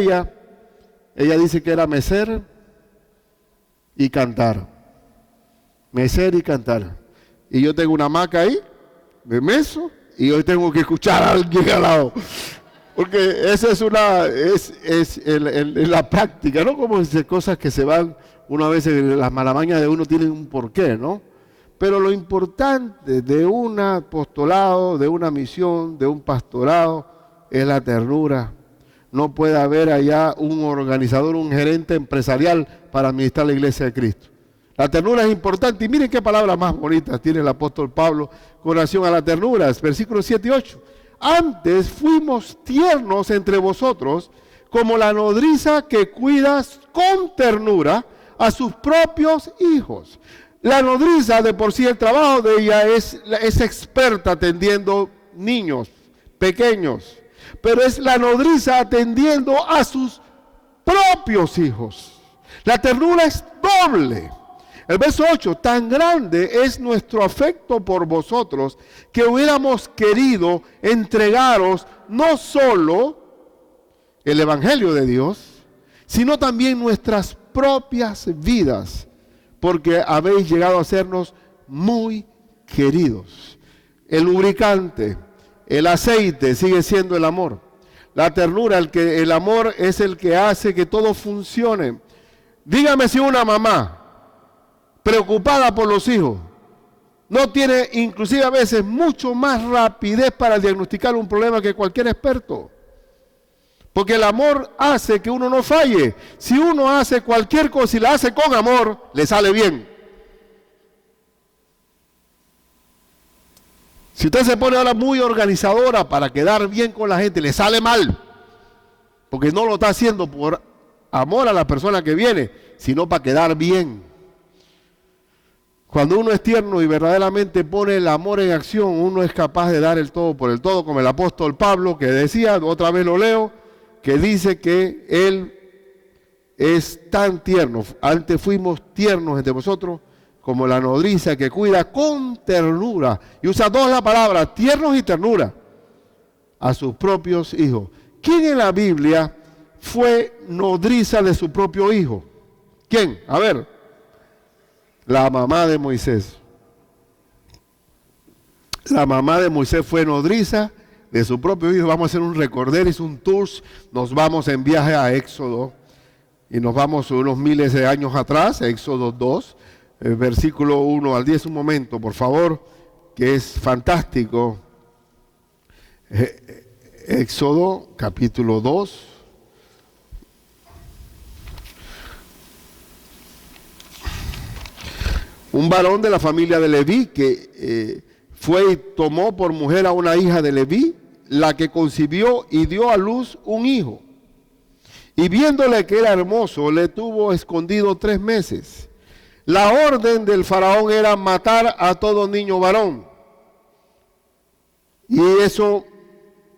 ella dice que era mecer y cantar. Mecer y cantar. Y yo tengo una hamaca ahí, me meso, y hoy tengo que escuchar a alguien al lado. Porque esa es la práctica, ¿no? Como cosas que se van, uno a veces, las malamañas de uno tienen un porqué, ¿no? Pero lo importante de un apostolado, de una misión, de un pastorado, es la ternura. No puede haber allá un organizador, un gerente empresarial para administrar la iglesia de Cristo. La ternura es importante y miren qué palabras más bonitas tiene el apóstol Pablo con relación a la ternura, versículos 7 y 8. Antes fuimos tiernos entre vosotros como la nodriza que cuida con ternura a sus propios hijos. La nodriza, de por sí, el trabajo de ella es experta atendiendo niños pequeños, pero es la nodriza atendiendo a sus propios hijos. La ternura es doble. El verso 8, tan grande es nuestro afecto por vosotros que hubiéramos querido entregaros no solo el Evangelio de Dios, sino también nuestras propias vidas, porque habéis llegado a sernos muy queridos. El lubricante, el aceite sigue siendo el amor. La ternura, el amor es el que hace que todo funcione. Dígame si una mamá preocupada por los hijos no tiene inclusive a veces mucho más rapidez para diagnosticar un problema que cualquier experto. Porque el amor hace que uno no falle. Si uno hace cualquier cosa y la hace con amor, le sale bien. Si usted se pone ahora muy organizadora para quedar bien con la gente, le sale mal. Porque no lo está haciendo por amor a la persona que viene, sino para quedar bien. Cuando uno es tierno y verdaderamente pone el amor en acción, uno es capaz de dar el todo por el todo, como el apóstol Pablo, que decía, otra vez lo leo, que dice que él es tan tierno. Antes fuimos tiernos entre vosotros, como la nodriza que cuida con ternura, y usa dos la palabra, tiernos y ternura, a sus propios hijos. ¿Quién en la Biblia fue nodriza de su propio hijo? ¿Quién? A ver. La mamá de Moisés. La mamá de Moisés fue nodriza de su propio hijo. Vamos a hacer un recorderis, un tour. Nos vamos en viaje a Éxodo. Y nos vamos unos miles de años atrás, Éxodo 2, versículo 1 al 10. Un momento, por favor, que es fantástico. Éxodo capítulo 2. Un varón de la familia de Leví que fue y tomó por mujer a una hija de Leví, la que concibió y dio a luz un hijo. Y viéndole que era hermoso, le tuvo escondido 3 meses. La orden del faraón era matar a todo niño varón. Y eso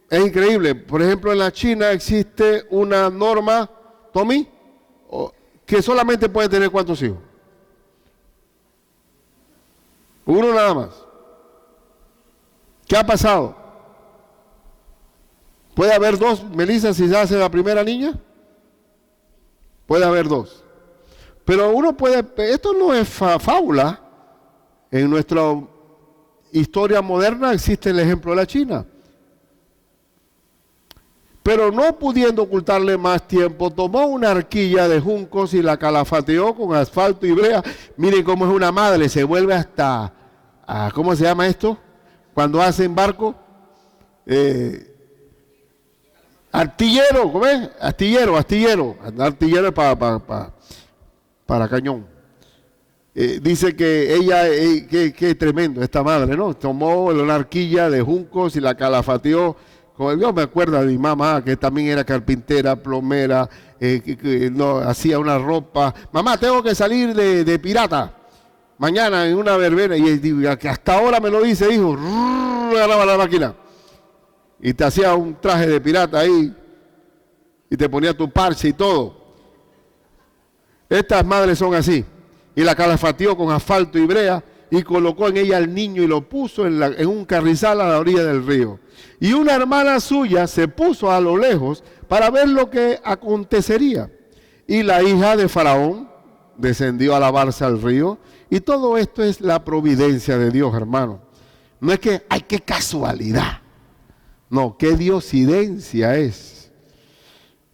es increíble. Por ejemplo, en la China existe una norma, Tommy, que solamente puede tener ¿cuántos hijos? Uno nada más. ¿Qué ha pasado? ¿Puede haber 2, Melissa, si se hace la primera niña? Puede haber 2. Pero uno puede, esto no es fábula. En nuestra historia moderna existe el ejemplo de la China. Pero no pudiendo ocultarle más tiempo, tomó una arquilla de juncos y la calafateó con asfalto y brea. Miren cómo es una madre, se vuelve hasta, ¿cómo se llama esto? Cuando hacen barco, artillero, ¿cómo es? Artillero para cañón. Dice que ella, que tremendo esta madre, ¿no? Tomó una arquilla de juncos y la calafateó. Yo me acuerdo de mi mamá, que también era carpintera, plomera, no, hacía una ropa. Mamá, tengo que salir de pirata mañana en una verbena. Y que hasta ahora me lo dice, hijo. Agarraba la máquina. Y te hacía un traje de pirata ahí. Y te ponía tu parche y todo. Estas madres son así. Y la calafateó con asfalto y brea. Y colocó en ella al niño y lo puso en un carrizal a la orilla del río. Y una hermana suya se puso a lo lejos para ver lo que acontecería. Y la hija de Faraón descendió a lavarse al río. Y todo esto es la providencia de Dios, hermano. No es que, ¡ay, qué casualidad! No, qué diosidencia es.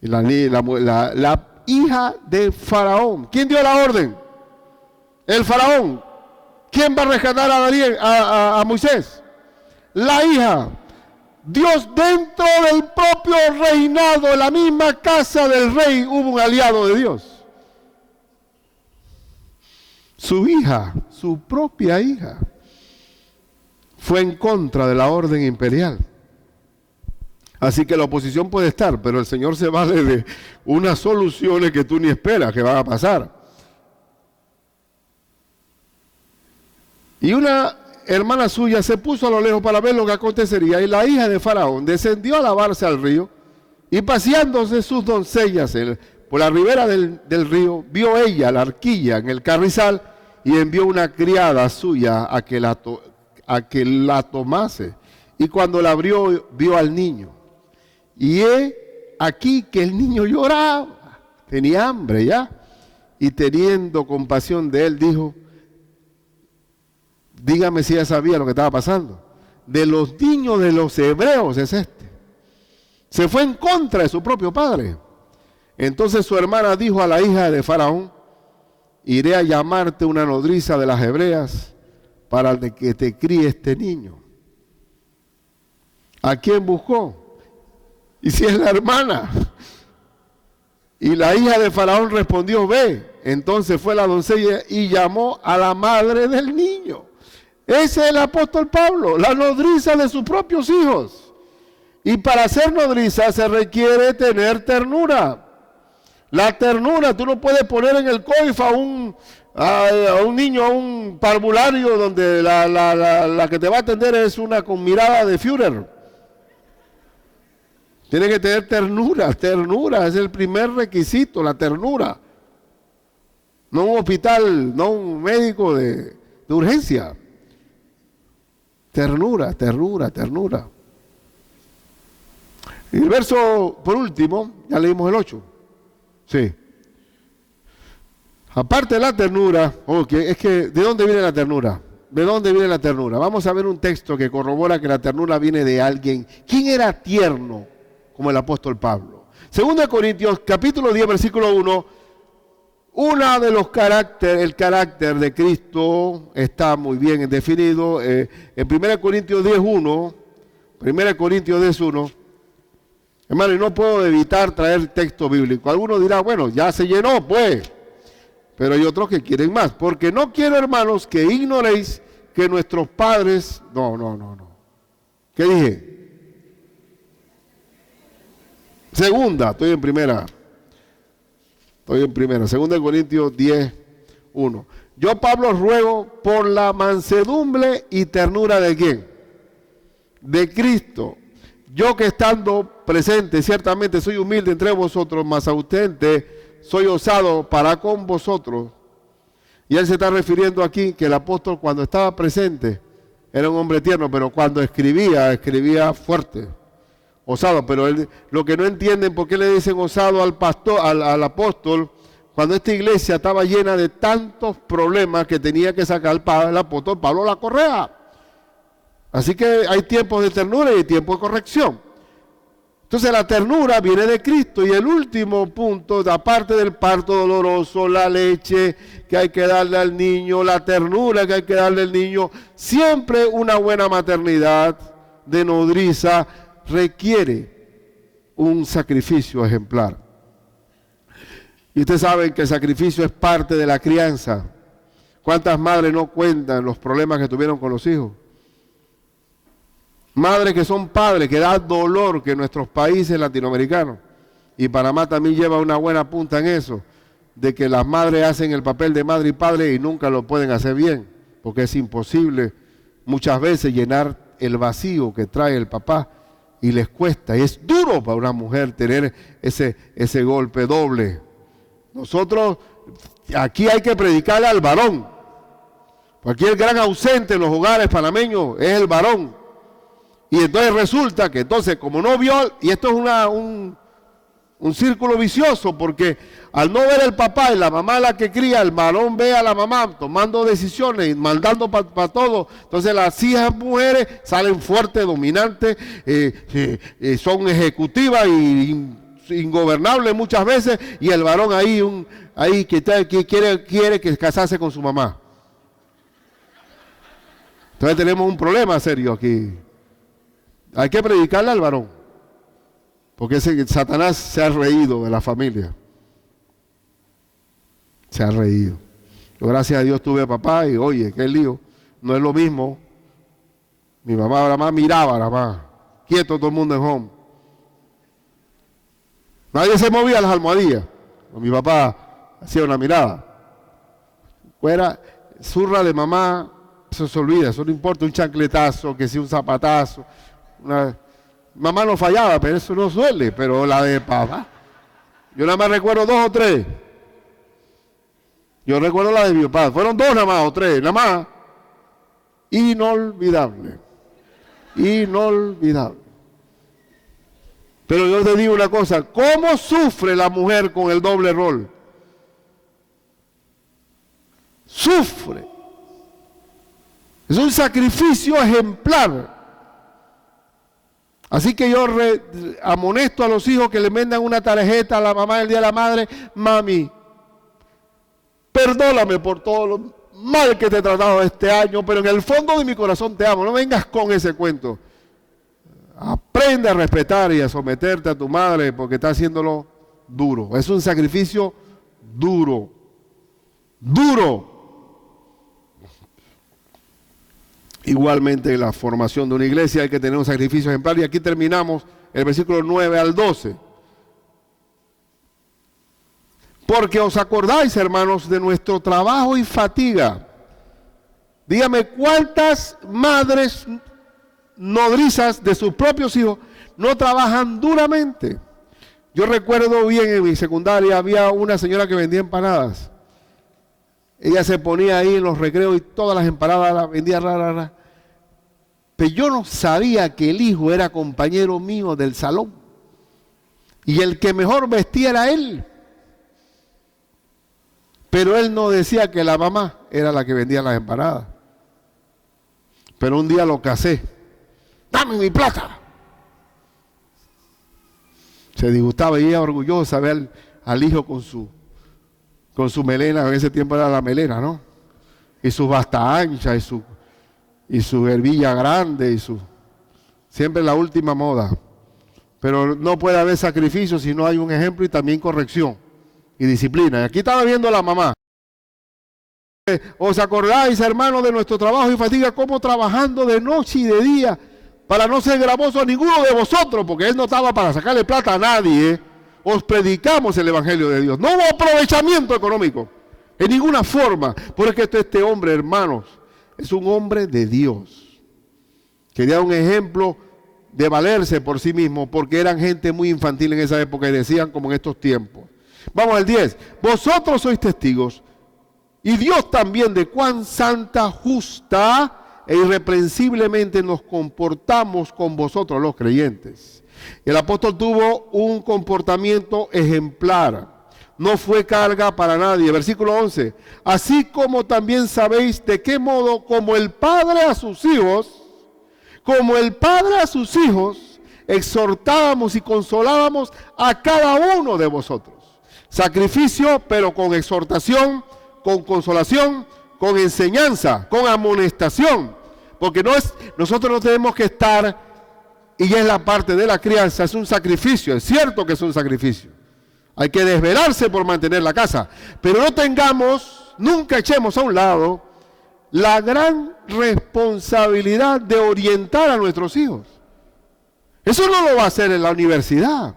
Y la hija de Faraón. ¿Quién dio la orden? El Faraón. ¿Quién va a rescatar a Moisés? La hija. Dios dentro del propio reinado, en la misma casa del rey, hubo un aliado de Dios. Su hija, su propia hija, fue en contra de la orden imperial. Así que la oposición puede estar, pero el Señor se vale de unas soluciones que tú ni esperas que van a pasar. Y una hermana suya se puso a lo lejos para ver lo que acontecería, y la hija de Faraón descendió a lavarse al río, y paseándose sus doncellas por la ribera del río, vio ella la arquilla en el carrizal, y envió una criada suya a que la tomase. Y cuando la abrió, vio al niño. Y he aquí que el niño lloraba, tenía hambre ya, y teniendo compasión de él, dijo: dígame si ella sabía lo que estaba pasando. De los niños de los hebreos es este. Se fue en contra de su propio padre. Entonces su hermana dijo a la hija de Faraón: iré a llamarte una nodriza de las hebreas para que te críe este niño. ¿A quién buscó? Y si es la hermana. Y la hija de Faraón respondió: ve. Entonces fue la doncella y llamó a la madre del niño. Ese es el apóstol Pablo, la nodriza de sus propios hijos. Y para ser nodriza se requiere tener ternura. La ternura, tú no puedes poner en el COIF a un niño, a un parvulario donde la que te va a atender es una con mirada de Führer. Tiene que tener ternura, es el primer requisito, la ternura. No un hospital, no un médico de urgencia. Ternura. Y el verso, por último, ya leímos el 8. Sí. Aparte de la ternura, es que, ¿de dónde viene la ternura? ¿De dónde viene la ternura? Vamos a ver un texto que corrobora que la ternura viene de alguien. ¿Quién era tierno como el apóstol Pablo? 2 Corintios, capítulo 10, versículo 1. El carácter de Cristo está muy bien definido. En 1 Corintios 10, 1, 1 Corintios 10:1. Hermano, y no puedo evitar traer texto bíblico. Algunos dirán, bueno, ya se llenó, pues. Pero hay otros que quieren más. Porque no quiero, hermanos, que ignoréis que nuestros padres... No. ¿Qué dije? Segunda, estoy en primera. 2 Corintios 10:1. Yo, Pablo, ruego por la mansedumbre y ternura de ¿quién? De Cristo. Yo que estando presente, ciertamente soy humilde entre vosotros, mas ausente soy osado para con vosotros. Y él se está refiriendo aquí que el apóstol cuando estaba presente era un hombre tierno, pero cuando escribía fuerte, osado. Pero él, lo que no entienden por qué le dicen osado al pastor, al apóstol, cuando esta iglesia estaba llena de tantos problemas que tenía que sacar el apóstol Pablo la correa. Así que hay tiempos de ternura y hay tiempos de corrección. Entonces la ternura viene de Cristo. Y el último punto, aparte del parto doloroso, la leche que hay que darle al niño, la ternura que hay que darle al niño, siempre una buena maternidad de nodriza requiere un sacrificio ejemplar. Y ustedes saben que el sacrificio es parte de la crianza. ¿Cuántas madres no cuentan los problemas que tuvieron con los hijos? Madres que son padres, que da dolor que nuestros países latinoamericanos, y Panamá también lleva una buena punta en eso, de que las madres hacen el papel de madre y padre y nunca lo pueden hacer bien, porque es imposible muchas veces llenar el vacío que trae el papá y les cuesta. Y es duro para una mujer tener ese golpe doble. Nosotros, aquí hay que predicarle al varón, porque aquí el gran ausente en los hogares panameños es el varón. Y entonces resulta que entonces como no vio, y esto es un círculo vicioso, porque al no ver el papá y la mamá la que cría, el varón ve a la mamá tomando decisiones y mandando para todo. Entonces las hijas mujeres salen fuertes, dominantes, son ejecutivas y ingobernables muchas veces, y el varón ahí que quiere que casarse con su mamá. Entonces tenemos un problema serio aquí. Hay que predicarle al varón, porque Satanás se ha reído de la familia. Se ha reído. Yo, gracias a Dios tuve a papá y oye, qué lío. No es lo mismo. Mi mamá nada más miraba, nada más. Quieto todo el mundo en home. Nadie se movía las almohadillas. Mi papá hacía una mirada. Fuera, zurra de mamá, eso se olvida, eso no importa, un chancletazo, que sea un zapatazo. Mamá no fallaba, pero eso no suele, pero la de papá. Yo nada más recuerdo 2 o 3. Yo recuerdo la de mi papá. Fueron 2 nada más o 3, nada más. Inolvidable. Inolvidable. Pero yo te digo una cosa, ¿cómo sufre la mujer con el doble rol? Sufre. Es un sacrificio ejemplar. Así que yo amonesto a los hijos que le mandan una tarjeta a la mamá el día de la madre. Mami, perdóname por todo lo mal que te he tratado este año, pero en el fondo de mi corazón te amo. No vengas con ese cuento. Aprende a respetar y a someterte a tu madre porque está haciéndolo duro. Es un sacrificio duro. Duro. Igualmente en la formación de una iglesia hay que tener un sacrificio ejemplar. Y aquí terminamos el versículo 9 al 12. Porque os acordáis, hermanos, de nuestro trabajo y fatiga. Dígame, ¿cuántas madres nodrizas de sus propios hijos no trabajan duramente? Yo recuerdo bien en mi secundaria había una señora que vendía empanadas. Ella se ponía ahí en los recreos y todas las empanadas las vendía rara. Pero yo no sabía que el hijo era compañero mío del salón. Y el que mejor vestía era él. Pero él no decía que la mamá era la que vendía las empanadas. Pero un día lo casé. ¡Dame mi plata! Se disgustaba y ella orgullosa ver al hijo con su melena. En ese tiempo era la melena, ¿no? Y su basta ancha y su herbilla grande Siempre la última moda. Pero no puede haber sacrificio si no hay un ejemplo y también corrección y disciplina. Y aquí estaba viendo a la mamá. ¿Os acordáis, hermanos, de nuestro trabajo y fatiga, cómo trabajando de noche y de día para no ser gravoso a ninguno de vosotros, porque él no estaba para sacarle plata a nadie, os predicamos el Evangelio de Dios? No hubo aprovechamiento económico, en ninguna forma, porque este hombre, hermanos, es un hombre de Dios. Quería un ejemplo de valerse por sí mismo, porque eran gente muy infantil en esa época y decían como en estos tiempos. Vamos al 10. Vosotros sois testigos, y Dios también, de cuán santa, justa e irreprensiblemente nos comportamos con vosotros los creyentes. El apóstol tuvo un comportamiento ejemplar. No fue carga para nadie. Versículo 11. Así como también sabéis de qué modo, como el Padre a sus hijos, exhortábamos y consolábamos a cada uno de vosotros. Sacrificio, pero con exhortación, con consolación, con enseñanza, con amonestación. Porque nosotros no tenemos que estar, y es la parte de la crianza, es un sacrificio, es cierto que es un sacrificio. Hay que desvelarse por mantener la casa, pero nunca echemos a un lado la gran responsabilidad de orientar a nuestros hijos. Eso no lo va a hacer en la universidad.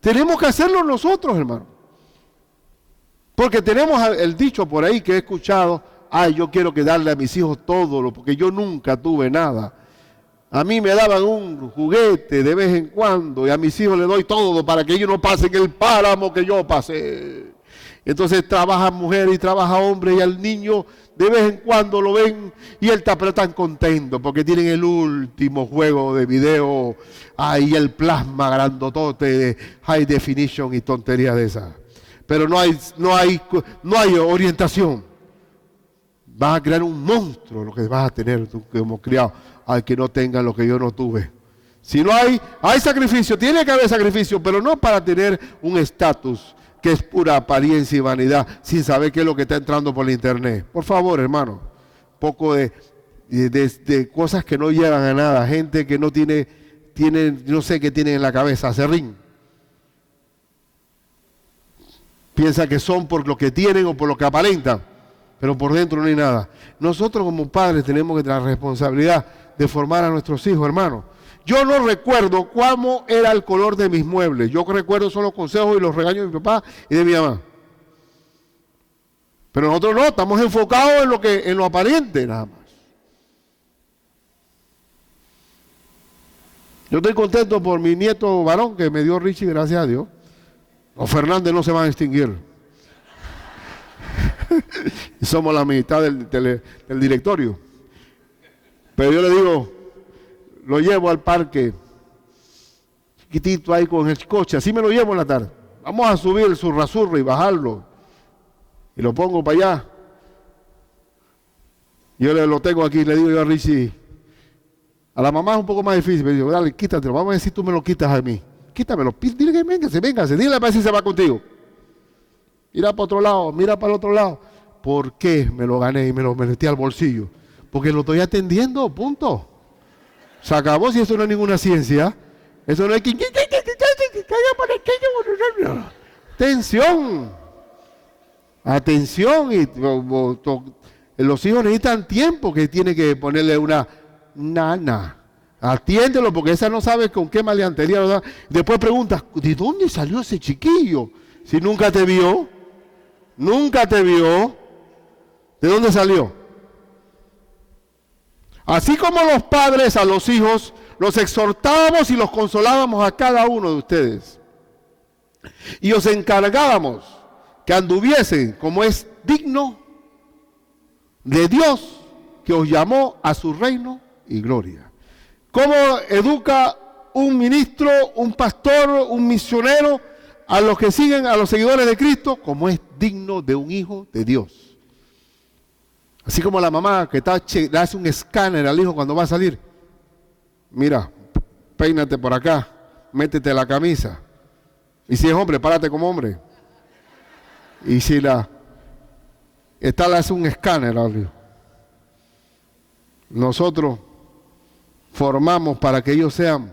Tenemos que hacerlo nosotros, hermano. Porque tenemos el dicho por ahí que he escuchado: ay, yo quiero que darle a mis hijos todo, porque yo nunca tuve nada. A mí me daban un juguete de vez en cuando y a mis hijos les doy todo para que ellos no pasen el páramo que yo pasé. Entonces trabaja mujer y trabaja hombre, y al niño de vez en cuando lo ven y él está, pero tan contento porque tienen el último juego de video, ahí el plasma grandotote de high definition y tonterías de esas. Pero no hay orientación. Vas a crear un monstruo lo que vas a tener tú como criado, al que no tenga lo que yo no tuve. Si no hay sacrificio, tiene que haber sacrificio, pero no para tener un estatus que es pura apariencia y vanidad, sin saber qué es lo que está entrando por el internet. Por favor, hermano, poco de cosas que no llevan a nada, gente que no tiene, no sé qué tienen en la cabeza, aserrín. Piensa que son por lo que tienen o por lo que aparentan, pero por dentro no hay nada. Nosotros como padres tenemos que tener la responsabilidad de formar a nuestros hijos, hermanos. Yo no recuerdo cómo era el color de mis muebles. Yo recuerdo solo los consejos y los regaños de mi papá y de mi mamá. Pero nosotros no, estamos enfocados en lo aparente nada más. Yo estoy contento por mi nieto varón que me dio Richie, gracias a Dios. Los Fernández no se van a extinguir. Y somos la mitad del directorio. Pero yo le digo, lo llevo al parque, chiquitito ahí con el coche, así me lo llevo en la tarde. Vamos a subir el Surrasurra y bajarlo. Y lo pongo para allá. Yo lo tengo aquí, le digo yo a Richie. A la mamá es un poco más difícil, me digo, dale, quítatelo, vamos a ver si tú me lo quitas a mí. Quítamelo, dile que véngase, dile para ver si se va contigo. Mira para otro lado, mira para el otro lado. ¿Por qué me lo gané y me lo metí al bolsillo? Porque lo estoy atendiendo, punto. Se acabó. Si eso no es ninguna ciencia. Eso no es que... Atención. Y los hijos necesitan tiempo, que tiene que ponerle una nana. Atiéndelo, porque esa no sabe con qué maleantería lo da. Después preguntas, ¿de dónde salió ese chiquillo? Si nunca te vio. ¿De dónde salió? Así como los padres a los hijos los exhortábamos y los consolábamos a cada uno de ustedes. Y os encargábamos que anduviesen como es digno de Dios, que os llamó a su reino y gloria. ¿Cómo educa un ministro, un pastor, un misionero a los que siguen, a los seguidores de Cristo? Como es digno de un hijo de Dios. Así como la mamá que le hace un escáner al hijo cuando va a salir. Mira, peínate por acá, métete la camisa. Y si es hombre, párate como hombre. Y si le hace un escáner al hijo. Nosotros formamos para que ellos sean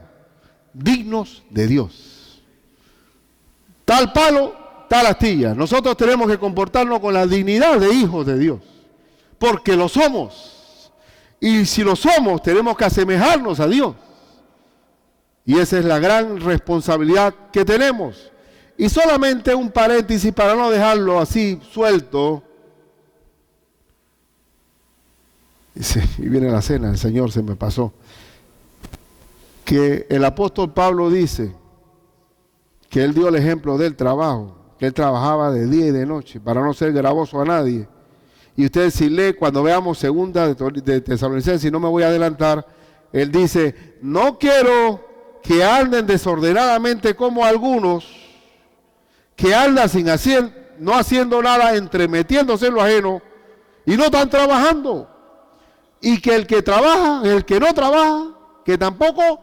dignos de Dios. Tal palo, tal astilla. Nosotros tenemos que comportarnos con la dignidad de hijos de Dios, porque lo somos. Y si lo somos, tenemos que asemejarnos a Dios. Y esa es la gran responsabilidad que tenemos. Y solamente un paréntesis para no dejarlo así suelto. Y viene la cena, el Señor se me pasó. Que el apóstol Pablo dice que él dio el ejemplo del trabajo, que él trabajaba de día y de noche para no ser gravoso a nadie. Y ustedes si lee, cuando veamos segunda de Tesalonicenses, y no me voy a adelantar, él dice, no quiero que anden desordenadamente como algunos, que andan sin hacer, no haciendo nada, entremetiéndose en lo ajeno, y no están trabajando. Y que el que trabaja, el que no trabaja, que tampoco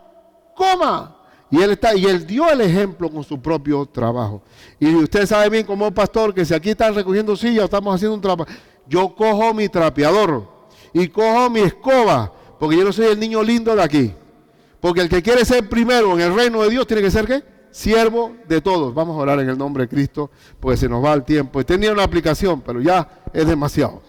coma. Y él dio el ejemplo con su propio trabajo. Y usted sabe bien como pastor que si aquí están recogiendo sillas o estamos haciendo un trabajo, yo cojo mi trapeador y cojo mi escoba, porque yo no soy el niño lindo de aquí. Porque el que quiere ser primero en el reino de Dios tiene que ser ¿qué? Siervo de todos. Vamos a orar en el nombre de Cristo, porque se nos va el tiempo. Tenía una aplicación, pero ya es demasiado.